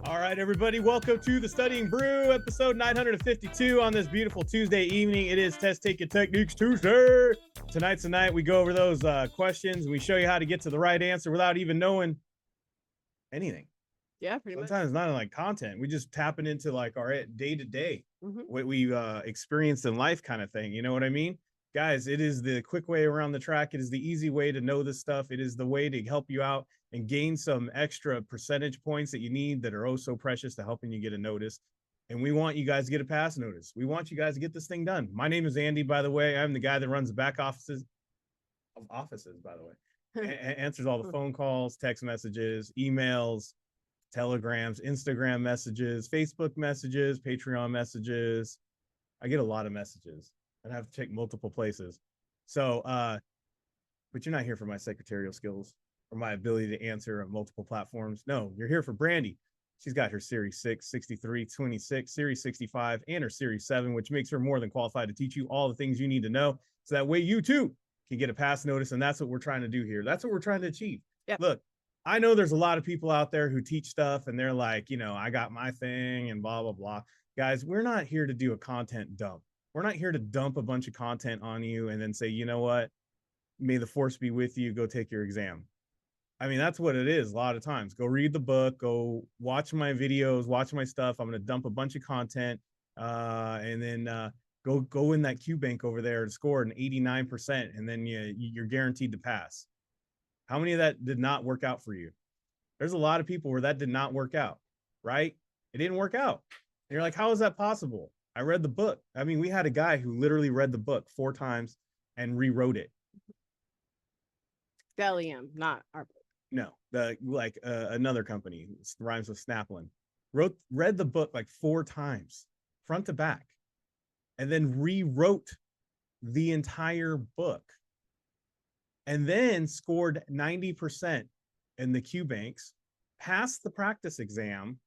All right, everybody, welcome to the Studying Brew, episode 952 on this beautiful Tuesday evening. It is Test Taking Techniques Tuesday. Tonight's the night we go over those questions and we show you how to get to the right answer without even knowing anything. Yeah, pretty much. Sometimes not like content. We just tapping into like our day-to-day, what we experienced in life kind of thing. You know what I mean? Guys, it is the quick way around the track. It is the easy way to know this stuff. It is the way to help you out and gain some extra percentage points that you need that are oh so precious to helping you get a notice. And we want you guys to get a pass notice. We want you guys to get this thing done. My name is Andy, by the way. I'm the guy that runs the back offices, by the way. Answers all the phone calls, text messages, emails, telegrams, Instagram messages, Facebook messages, Patreon messages. I get a lot of messages and I have to check multiple places. So, but you're not here for my secretarial skills or my ability to answer on multiple platforms. No, you're here for Brandy. She's got her Series 6, 63, 26, Series 65, and her Series 7, which makes her more than qualified to teach you all the things you need to know. So that way you too can get a pass notice. And that's what we're trying to do here. That's what we're trying to achieve. Yep. Look, I know there's a lot of people out there who teach stuff and they're like, you know, I got my thing and blah, blah, blah. Guys, we're not here to do a content dump. We're not here to dump a bunch of content on you and then say, you know what, may the force be with you, go take your exam. I mean, that's what it is a lot of times. Go read the book, go watch my videos, watch my stuff. I'm going to dump a bunch of content and then go in that Q bank over there to score an 89%. And then you're guaranteed to pass. How many of that did not work out for you? There's a lot of people where that did not work out, right? It didn't work out. And you're like, how is that possible? I read the book. I mean, we had a guy who literally read the book 4 times and rewrote it. Bellium, not our book. No, another company, rhymes with Snaplin, read the book like 4 times, front to back, and then rewrote the entire book. And then scored 90% in the Q banks, passed the practice exam,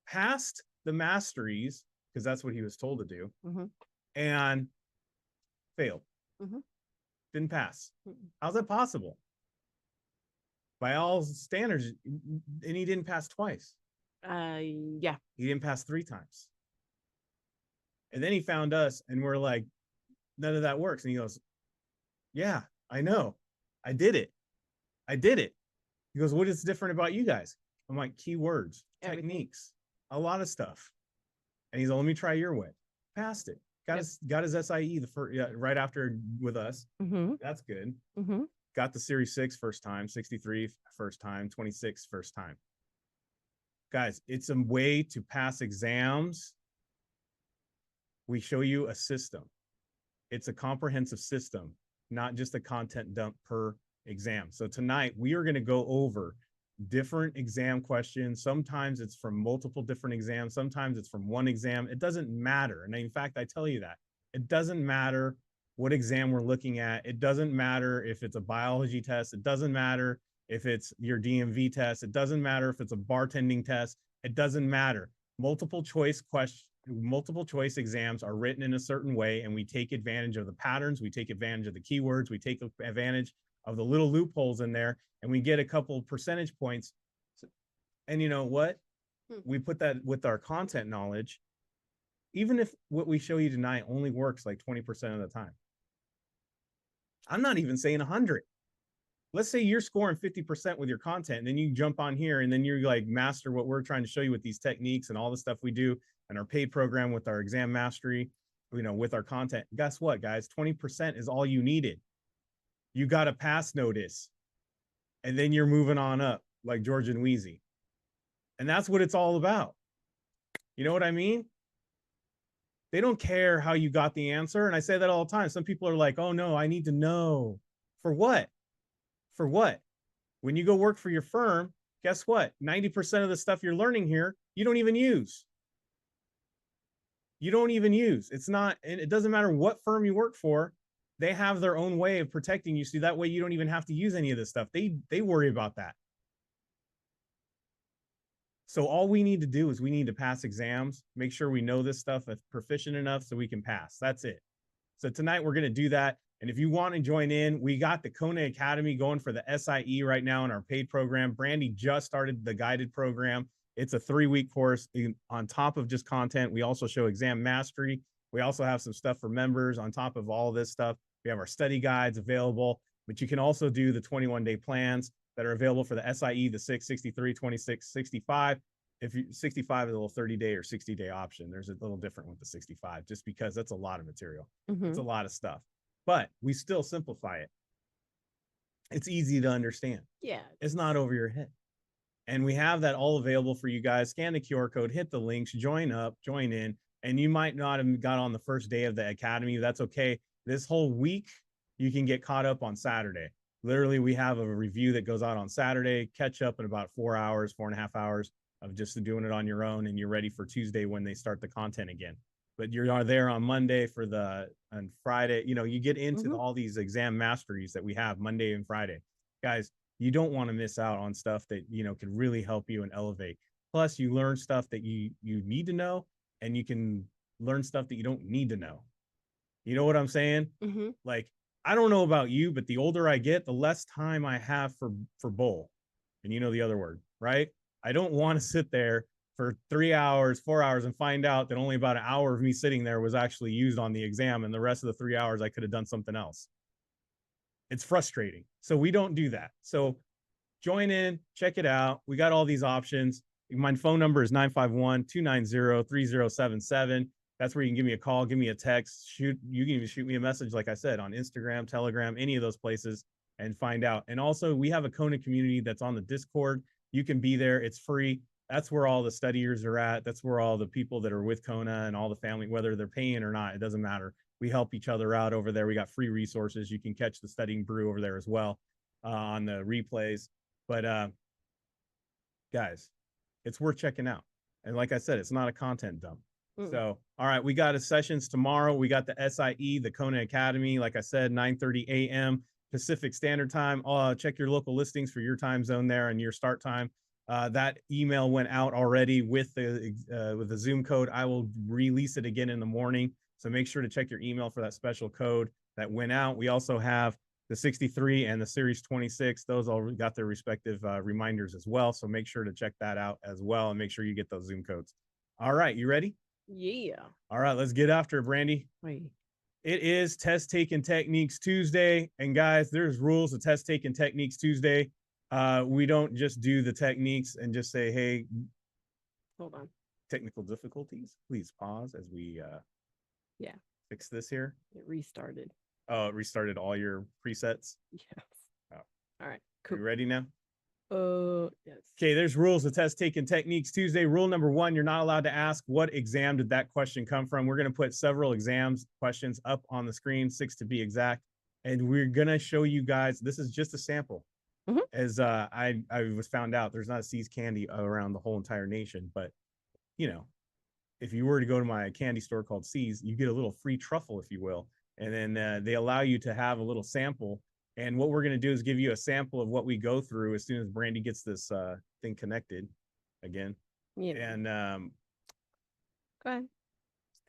passed the masteries, because that's what he was told to do, and failed. Didn't pass. How's that possible? By all standards, and he didn't pass twice. Yeah. He didn't pass 3 times. And then he found us, and we're like, none of that works. And he goes, yeah, I know. I did it. He goes, what is different about you guys? I'm like, keywords, techniques, a lot of stuff. And he's like, let me try your way. Passed it. Got his SIE right after with us. That's good. Got the Series 6 first time, 63 first time, 26 first time. Guys, it's a way to pass exams. We show you a system. It's a comprehensive system, not just a content dump per exam. So tonight we are going to go over different exam questions. Sometimes it's from multiple different exams. Sometimes it's from one exam. It doesn't matter. And in fact, I tell you that it doesn't matter what exam we're looking at. It doesn't matter if it's a biology test. It doesn't matter if it's your DMV test. It doesn't matter if it's a bartending test. It doesn't matter. Multiple choice exams are written in a certain way, and we take advantage of the patterns. We take advantage of the keywords. We take advantage of the little loopholes in there, and we get a couple of percentage points. And you know what? We put that with our content knowledge, even if what we show you tonight only works like 20% of the time. I'm not even saying 100. Let's say you're scoring 50% with your content, and then you jump on here and then you like master what we're trying to show you with these techniques and all the stuff we do and our paid program with our exam mastery, you know, with our content. Guess what, guys? 20% is all you needed. You got a pass notice, and then you're moving on up like George and Wheezy. And that's what it's all about. You know what I mean? They don't care how you got the answer. And I say that all the time. Some people are like, oh no, I need to know. For what? For what? When you go work for your firm, guess what? 90% of the stuff you're learning here, you don't even use. You don't even use. It's not, and it doesn't matter what firm you work for. They have their own way of protecting you. So that way you don't even have to use any of this stuff. They worry about that. So all we need to do is we need to pass exams, make sure we know this stuff is proficient enough so we can pass. That's it. So tonight we're going to do that. And if you want to join in, we got the Kona Academy going for the SIE right now in our paid program. Brandy just started the guided program. It's a 3-week course. On top of just content, we also show exam mastery. We also have some stuff for members on top of all this stuff. We have our study guides available, but you can also do the 21-day plans that are available for the SIE, the 6, 63, 26, 65. If you 65 is a little 30-day or 60-day option. There's a little different with the 65, just because that's a lot of material. It's a lot of stuff, but we still simplify it. It's easy to understand. Yeah. It's not over your head. And we have that all available for you guys. Scan the QR code, hit the links, join up, join in. And you might not have got on the first day of the academy. That's okay. This whole week, you can get caught up on Saturday. Literally, we have a review that goes out on Saturday, catch up in about 4 hours, 4.5 hours of just doing it on your own. And you're ready for Tuesday when they start the content again. But you're there on Monday on Friday. You know, you get into all these exam masteries that we have Monday and Friday. Guys, you don't want to miss out on stuff that, you know, can really help you and elevate. Plus, you learn stuff that you need to know, and you can learn stuff that you don't need to know. You know what I'm saying? Like, I don't know about you, but the older I get, the less time I have for bowl. And you know the other word, right? I don't want to sit there for 3 hours, 4 hours, and find out that only about an hour of me sitting there was actually used on the exam, and the rest of the 3 hours I could have done something else. It's frustrating. So we don't do that. So join in, check it out. We got all these options. My phone number is 951-290-3077. That's where you can give me a call, give me a text, you can even shoot me a message, like I said, on Instagram, Telegram, any of those places, and find out. And also, we have a Kona community that's on the Discord. You can be there. It's free. That's where all the studiers are at. That's where all the people that are with Kona and all the family, whether they're paying or not, it doesn't matter. We help each other out over there. We got free resources. You can catch the Studying Brew over there as well on the replays. But guys, it's worth checking out. And like I said, it's not a content dump. So, all right, we got a sessions tomorrow. We got the SIE, the Kona Academy, like I said, 9:30 a.m. Pacific Standard Time. Check your local listings for your time zone there and your start time. That email went out already with the Zoom code. I will release it again in the morning. So make sure to check your email for that special code that went out. We also have the 63 and the Series 26. Those all got their respective reminders as well. So make sure to check that out as well and make sure you get those Zoom codes. All right, you ready? Yeah. All right, let's get after it, Brandy. Wait. It is Test Taking Techniques Tuesday. And guys, there's rules of Test Taking Techniques Tuesday. We don't just do the techniques and just say, hey, hold on. Technical difficulties. Please pause as we fix this here. It restarted. Oh, it restarted all your presets? Yes. Oh. All right. Cool. Are you ready now? Yes. Okay, there's rules of Test Taking Techniques Tuesday. Rule number 1, you're not allowed to ask what exam did that question come from. We're going to put several exams questions up on the screen, 6 to be exact. And we're going to show you guys, this is just a sample. As I was found out, there's not a C's candy around the whole entire nation. But, you know, if you were to go to my candy store called C's, you get a little free truffle, if you will. And then they allow you to have a little sample. And what we're going to do is give you a sample of what we go through as soon as Brandy gets this thing connected again. Yeah. And go ahead.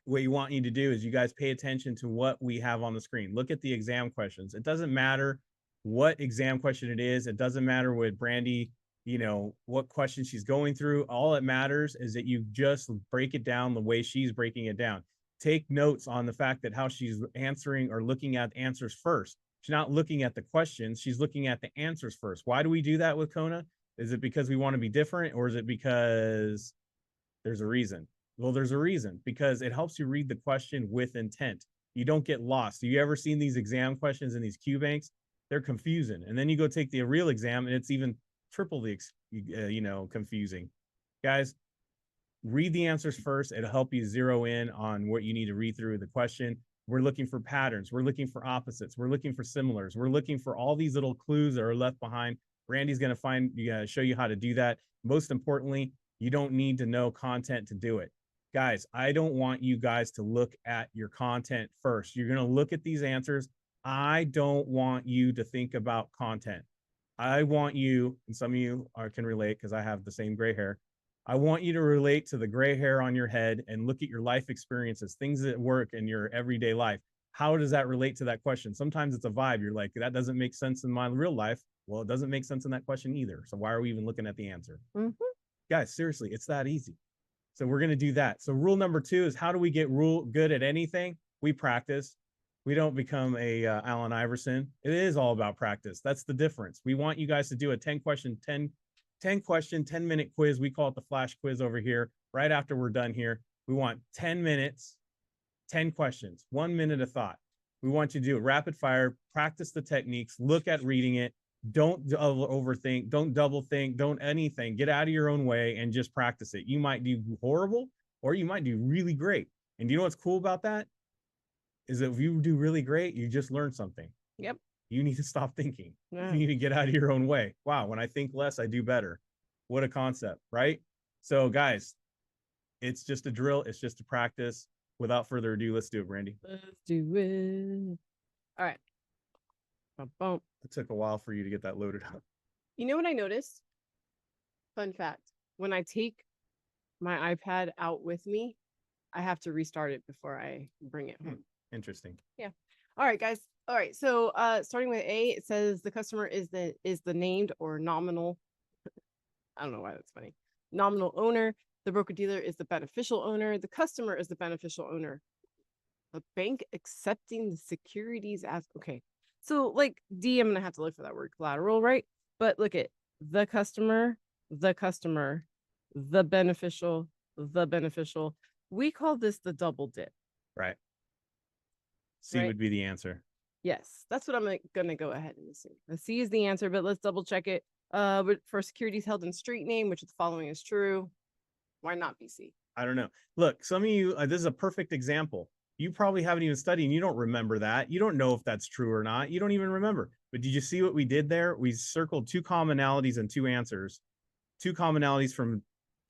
What you want you to do is you guys pay attention to what we have on the screen. Look at the exam questions. It doesn't matter what exam question it is. It doesn't matter what Brandy, you know, what question she's going through. All that matters is that you just break it down the way she's breaking it down. Take notes on the fact that how she's answering or looking at answers first. She's not looking at the questions. She's looking at the answers first. Why do we do that with Kona? Is it because we want to be different, or is it because there's a reason? Well, there's a reason, because it helps you read the question with intent. You don't get lost. Have you ever seen these exam questions in these Q banks? They're confusing. And then you go take the real exam and it's even triple the, confusing. Guys, read the answers first. It'll help you zero in on what you need to read through the question. We're looking for patterns. We're looking for opposites. We're looking for similars. We're looking for all these little clues that are left behind. Randy's going to show you how to do that. Most importantly, you don't need to know content to do it. Guys, I don't want you guys to look at your content first. You're going to look at these answers. I don't want you to think about content. I want you, and some of you can relate because I have the same gray hair. I want you to relate to the gray hair on your head and look at your life experiences, things that work in your everyday life. How does that relate to that question? Sometimes it's a vibe. You're like, that doesn't make sense in my real life. Well, it doesn't make sense in that question either. So why are we even looking at the answer? guys, seriously, it's that easy. So we're going to do that. So rule number 2 is, how do we get good at anything? We practice. We don't become a Allen Iverson. It is all about practice. That's the difference. We want you guys to do a 10 question, 10 question, 10-minute quiz. We call it the flash quiz over here. Right after we're done here, we want 10 minutes, 10 questions, 1 minute of thought. We want you to do it rapid fire, practice the techniques, look at reading it. Don't overthink, don't double think, don't anything. Get out of your own way and just practice it. You might do horrible or you might do really great. And do you know what's cool about that? Is that if you do really great, you just learn something. Yep. You need to stop thinking. Yeah. You need to get out of your own way. Wow, when I think less, I do better. What a concept, right? So guys, it's just a drill. It's just a practice. Without further ado, let's do it, Brandy. Let's do it. All right. Bum. It took a while for you to get that loaded up. You know what I noticed? Fun fact. When I take my iPad out with me, I have to restart it before I bring it home. Interesting. Yeah. All right, guys. All right. So starting with A, it says the customer is the named or nominal. I don't know why that's funny. Nominal owner. The broker-dealer is the beneficial owner. The customer is the beneficial owner. The bank accepting the securities as, okay. So like D, I'm going to have to look for that word collateral, right? But look at the customer, the beneficial, the beneficial. We call this the double dip. Right. C right? would be the answer. Yes, that's what I'm going to go ahead and assume. The C is the answer, but let's double check it. But for securities held in street name, which the following is true. Why not BC? I don't know. Look, some of you, this is a perfect example. You probably haven't even studied and you don't remember that. You don't know if that's true or not. You don't even remember. But did you see what we did there? We circled 2 commonalities and 2 answers. 2 commonalities from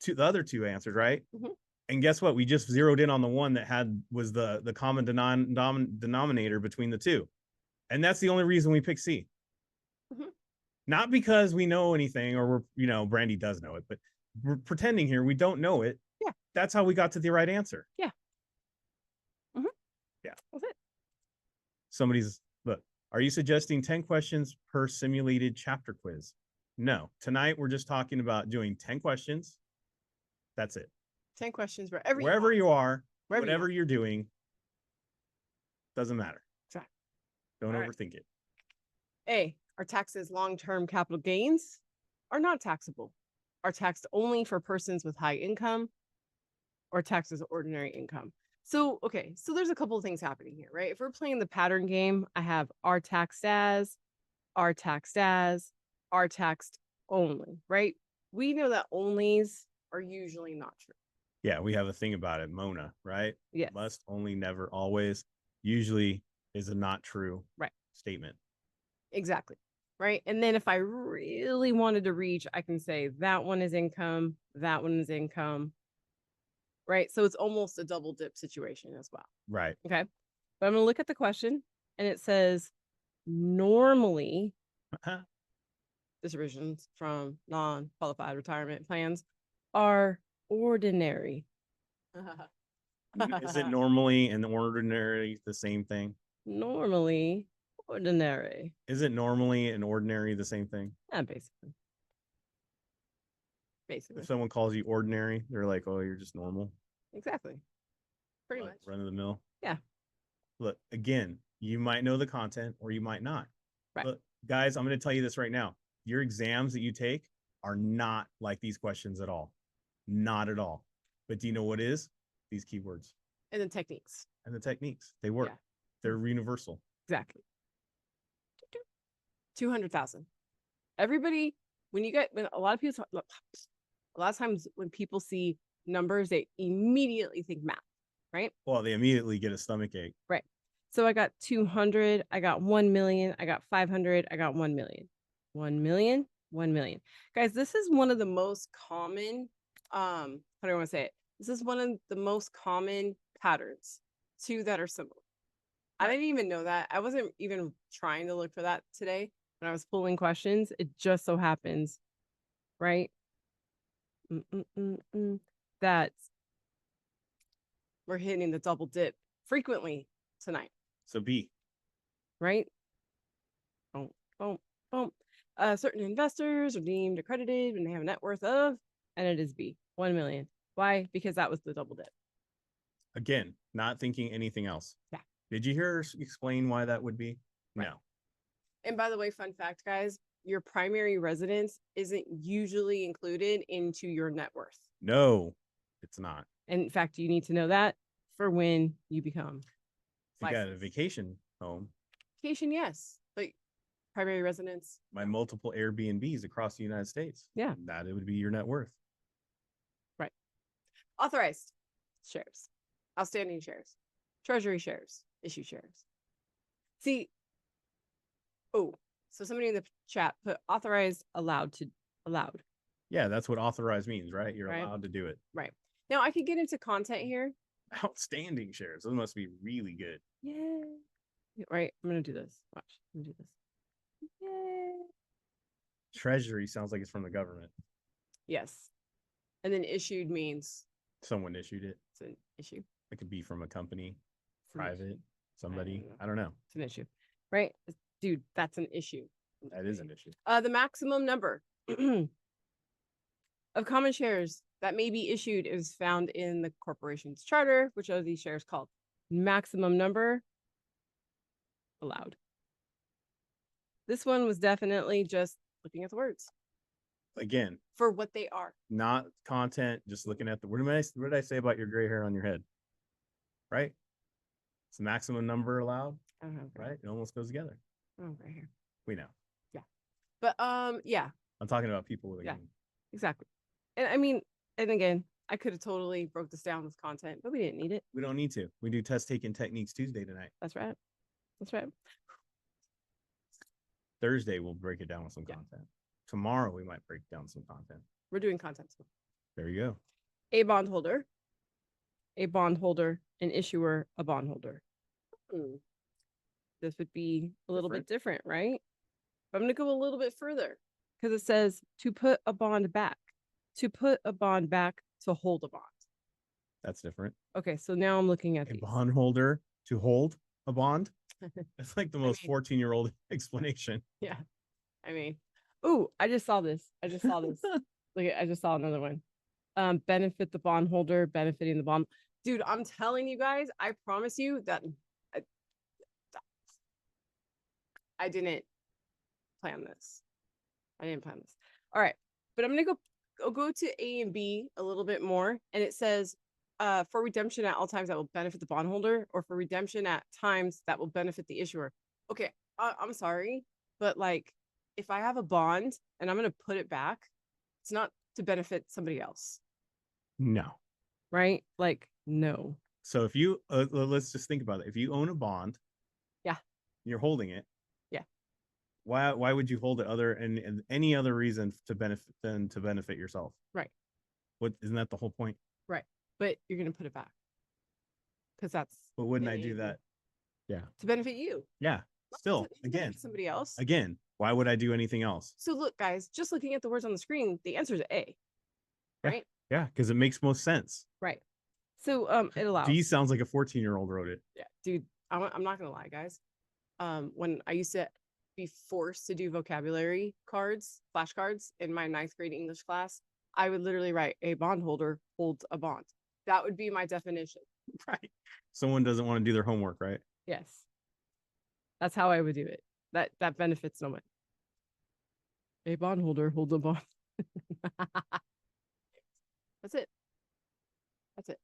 the other 2 answers, right? Mm-hmm. And guess what? We just zeroed in on the one that was the common denominator between the 2. And that's the only reason we picked C. Mm-hmm. Not because we know anything or Brandy does know it, but we're pretending here we don't know it. Yeah. That's how we got to the right answer. Yeah. Mm-hmm. Yeah. That's it. Look, are you suggesting 10 questions per simulated chapter quiz? No. Tonight we're just talking about doing 10 questions. That's it. 10 questions wherever you are, whatever you're doing, doesn't matter. Exactly. Don't overthink it. A, are taxes long-term capital gains are not taxable? Are taxed only for persons with high income or taxed as ordinary income? So, okay, so there's a couple of things happening here, right? If we're playing the pattern game, I have are taxed as, are taxed only, right? We know that onlys are usually not true. Yeah, we have a thing about it, Mona, right? Yes. Must, only, never, always, usually is a not true statement. Exactly. Right. And then if I really wanted to reach, I can say that one is income, that one is income. Right. So it's almost a double dip situation as well. Right. Okay. But I'm going to look at the question and it says normally distributions from non-qualified retirement plans are ordinary. Is it normally and ordinary the same thing? Normally ordinary. Is it normally and ordinary the same thing? Yeah, basically. Basically. If someone calls you ordinary, they're like, oh, you're just normal. Exactly. Pretty much. Run of the mill. Yeah. Look, again, you might know the content or you might not. Right. Look, guys, I'm going to tell you this right now. Your exams that you take are not like these questions at all. Not at all. But do you know what is? These keywords. And the techniques. And the techniques. They work. Yeah. They're universal. Exactly. 200,000. Everybody, when a lot of times when people see numbers, they immediately think math, right? Well, they immediately get a stomach ache. Right. So I got 200, I got 1 million, I got 500, I got 1 million. 1 million, 1 million. Guys, this is one of the most common, how do I want to say it? This is one of the most common patterns, 2 that are similar. I didn't even know that. I wasn't even trying to look for that today when I was pulling questions. It just so happens, right? That we're hitting the double dip frequently tonight. So B. Right? Boom, boom, boom. Certain investors are deemed accredited when they have a net worth of and it is B, 1 million. Why? Because that was the double dip. Again, not thinking anything else. Yeah. Did you hear her explain why that would be? Right. No. And by the way, fun fact, guys, your primary residence isn't usually included into your net worth. No, it's not. And in fact, you need to know that for when you become If you got a licensed. vacation home, Vacation, yes, but primary residence. my multiple Airbnbs across the United States. Yeah. That it would be your net worth. Right. Authorized shares, outstanding shares, treasury shares, issue shares. See, oh, so somebody in the chat put authorized allowed. Yeah, that's what authorized means, right? You're Right. allowed to do it. Right. Now I could get into content here. Outstanding shares. Those must be really good. Yeah. Right. I'm gonna do this. Watch. I'm gonna do this. Yay. Treasury sounds like it's from the government. Yes. And then issued means Someone issued it. it's an issue. It could be from a company, It's an private, issue. somebody. know. I don't know. It's an issue. Right? Dude, that's an issue. That is an issue. The maximum number of common shares that may be issued is found in the corporation's charter, which are these shares called. Maximum number allowed. This one was definitely just looking at the words Again, for what they are. not content, just looking at the what did I say about your gray hair on your head? Right? It's the maximum number allowed, I don't have gray. right? It almost goes together. I don't have gray hair. We know. But yeah, I'm talking about people with a Yeah. game. exactly. And I mean, and again, I could have totally broke this down with content, but we didn't need it. We don't need to. We do test taking techniques Tuesday tonight. That's right. That's right. Thursday we'll break it down with some Yeah. content. Tomorrow we might break down some content. We're doing content. There you go. A bondholder, an issuer, a bondholder. This would be a little bit different, right? But I'm going to go a little bit further because it says to put a bond back, to hold a bond. That's different. Okay, so now I'm looking at A these. bondholder to hold a bond. That's like the most mean- 14-year-old explanation. Yeah. I mean, ooh, I just saw this. I just saw another one. Benefit the bondholder, benefiting the bond. Dude, I'm telling you guys, I promise you that I didn't plan this. All right, but I'm gonna go to A and B a little bit more, and it says for redemption at all times that will benefit the bondholder, or for redemption at times that will benefit the issuer. Okay, I'm sorry, but like if I have a bond and I'm gonna put it back, it's not to benefit somebody else, No. right? Like no. So if you let's just think about it. If you own a bond, Yeah. you're holding it. Yeah. Why would you hold it other and any other reason to benefit yourself? Right. What isn't that the whole point? Right. But you're gonna put it back because that's. But wouldn't I an do A&B. that? Yeah. To benefit you? Yeah. Not Still, to again, benefit somebody else. again, why would I do anything else? So look, guys, just looking at the words on the screen, the answer is A. Yeah. Right. Yeah, because it makes most sense. Right. So it allows. D sounds like a 14-year-old wrote it. Yeah, dude, I'm not gonna lie, guys. When I used to be forced to do vocabulary cards, flashcards in my 9th grade English class, I would literally write a bondholder holds a bond. That would be my definition. Right. Someone doesn't want to do their homework, right? Yes. That's how I would do it. That benefits no one. A bondholder holds a bond. That's it. That's it.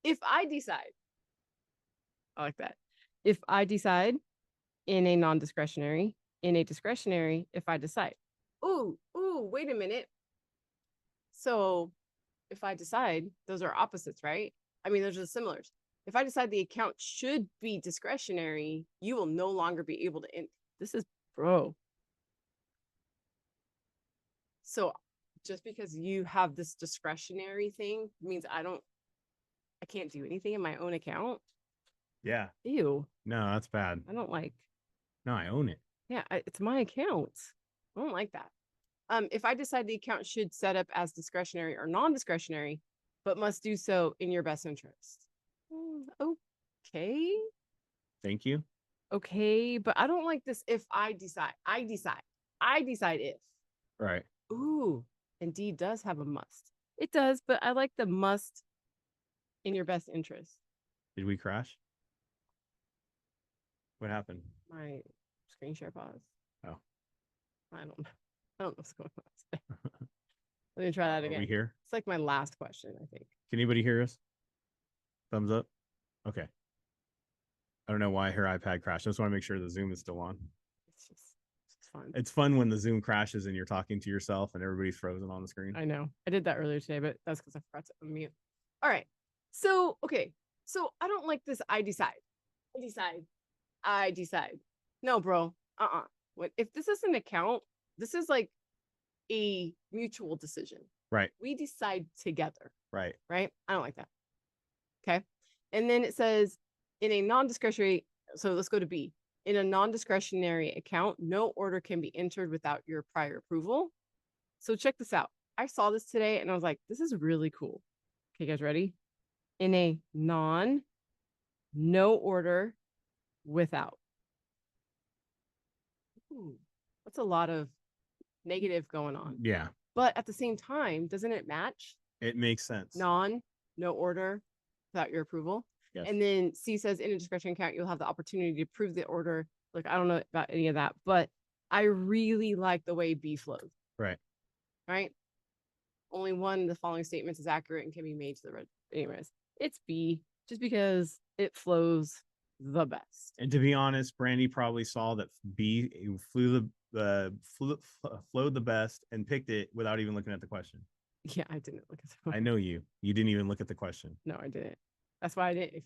If I decide, I like that. If I decide in a non-discretionary, in a discretionary, if I decide, ooh, wait a minute. So if I decide, those are opposites, right? I mean, those are the similars. If I decide the account should be discretionary, you will no longer be able to, this is bro. So just because you have this discretionary thing means I can't do anything in my own account. Yeah. Ew. No, that's bad. I don't like. No, I own it. Yeah, it's my account. I don't like that. If I decide the account should set up as discretionary or non-discretionary, but must do so in your best interest. Okay. Thank you. Okay, but I don't like this. If I decide if. Right. Ooh, and D does have a must. It does, but I like the must in your best interest. Did we crash? What happened? My screen share pause. Oh, I don't know. I don't know what's going on. Let me try that again. Are we here? It's like my last question, I think. Can anybody hear us? Thumbs up. Okay. I don't know why her iPad crashed. I just want to make sure the Zoom is still on. It's fun. It's fun when the Zoom crashes and you're talking to yourself and everybody's frozen on the screen. I know. I did that earlier today, but that's because I forgot to unmute. All right. So, okay. So I don't like this. I decide. I decide. I decide. No, bro. What if this is an account? This is like a mutual decision. Right. We decide together. Right. Right. I don't like that. Okay. And then it says in a non-discretionary. So let's go to B. In a non-discretionary account, no order can be entered without your prior approval. So check this out. I saw this today and I was like, this is really cool. Okay, guys, ready? In a no order without. Ooh, that's a lot of negative going on. Yeah. But at the same time, doesn't it match? It makes sense. No order without your approval. Yes. And then C says in a discretionary account, you'll have the opportunity to approve the order. Like, I don't know about any of that, but I really like the way B flows. Right. Right. Only one of the following statements is accurate and can be made to the red. Anyways, it's B just because it flows the best. And to be honest, Brandy probably saw that B flowed the best and picked it without even looking at the question. Yeah, I didn't look at the I know you. You didn't even look at the question. No, I didn't. That's why I didn't. If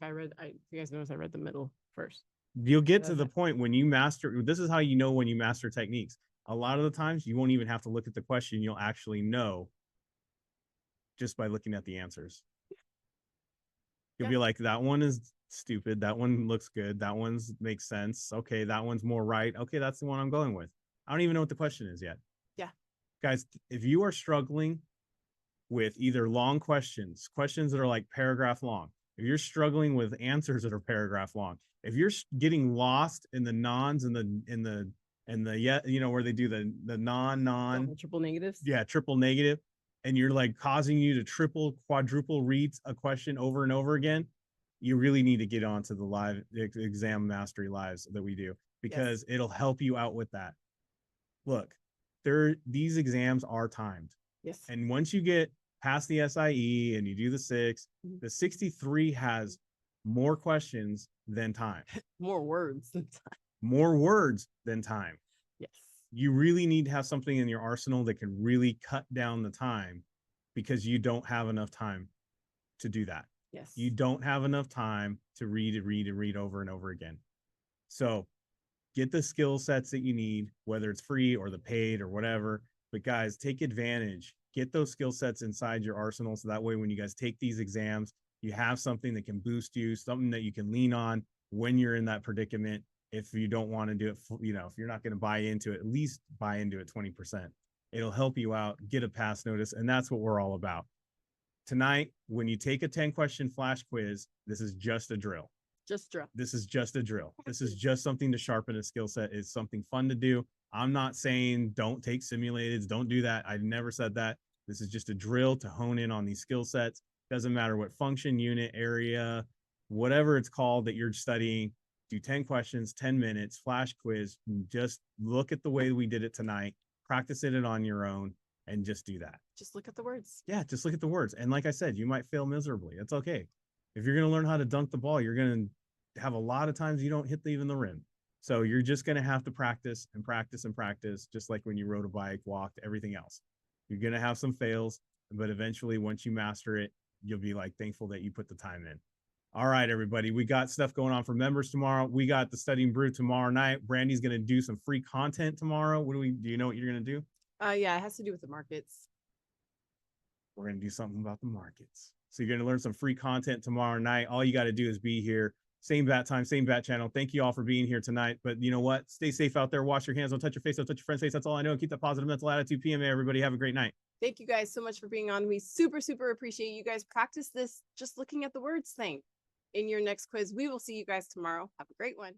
you guys notice, I read the middle first. You'll get to the point when you master. This is how you know when you master techniques. A lot of the times you won't even have to look at the question. You'll actually know just by looking at the answers. You'll be like, that one is stupid. That one looks good. That one's makes sense. Okay, that one's more right. Okay, that's the one I'm going with. I don't even know what the question is yet. Yeah. Guys, if you are struggling with either long questions that are like paragraph long, if you're struggling with answers that are paragraph long, if you're getting lost in the nons and the where they do the non triple negatives. Yeah, triple negative. And you're like causing you to triple, quadruple read a question over and over again, you really need to get onto the live exam mastery lives that we do, because it'll help you out with that. Look, these exams are timed. Yes. And once you get past the SIE and you do the 6, the 63 has more questions than time. More words than time. More words than time. Yes. You really need to have something in your arsenal that can really cut down the time, because you don't have enough time to do that. Yes. You don't have enough time to read over and over again. So get the skill sets that you need, whether it's free or the paid or whatever. But guys, take advantage. Get those skill sets inside your arsenal. So that way, when you guys take these exams, you have something that can boost you, something that you can lean on when you're in that predicament. If you don't want to do it, if you're not going to buy into it, at least buy into it 20%. It'll help you out, get a pass notice. And that's what we're all about. Tonight, when you take a 10-question flash quiz, this is just a drill. Just drill. This is just a drill. This is just something to sharpen a skill set. It's something fun to do. I'm not saying don't take simulateds. Don't do that. I never said that. This is just a drill to hone in on these skill sets. Doesn't matter what function, unit, area, whatever it's called that you're studying. Do 10 questions, 10 minutes, flash quiz. Just look at the way we did it tonight. Practice it on your own and just do that. Just look at the words. Yeah, just look at the words. And like I said, you might fail miserably. It's okay. If you're going to learn how to dunk the ball, you're going to have a lot of times you don't hit even the rim. So you're just going to have to practice and practice and practice, just like when you rode a bike, walked, everything else. You're going to have some fails, but eventually once you master it, you'll be like thankful that you put the time in. All right, everybody, we got stuff going on for members tomorrow. We got the Studying Brew tomorrow night. Brandy's going to do some free content tomorrow. Do you know what you're going to do? Yeah, it has to do with the markets. We're going to do something about the markets. So you're going to learn some free content tomorrow night. All you got to do is be here. Same bat time, same bat channel. Thank you all for being here tonight. But you know what? Stay safe out there. Wash your hands. Don't touch your face. Don't touch your friend's face. That's all I know. Keep that positive mental attitude. PMA, everybody. Have a great night. Thank you guys so much for being on. We super, super appreciate you guys. Practice this just looking at the words thing in your next quiz. We will see you guys tomorrow. Have a great one.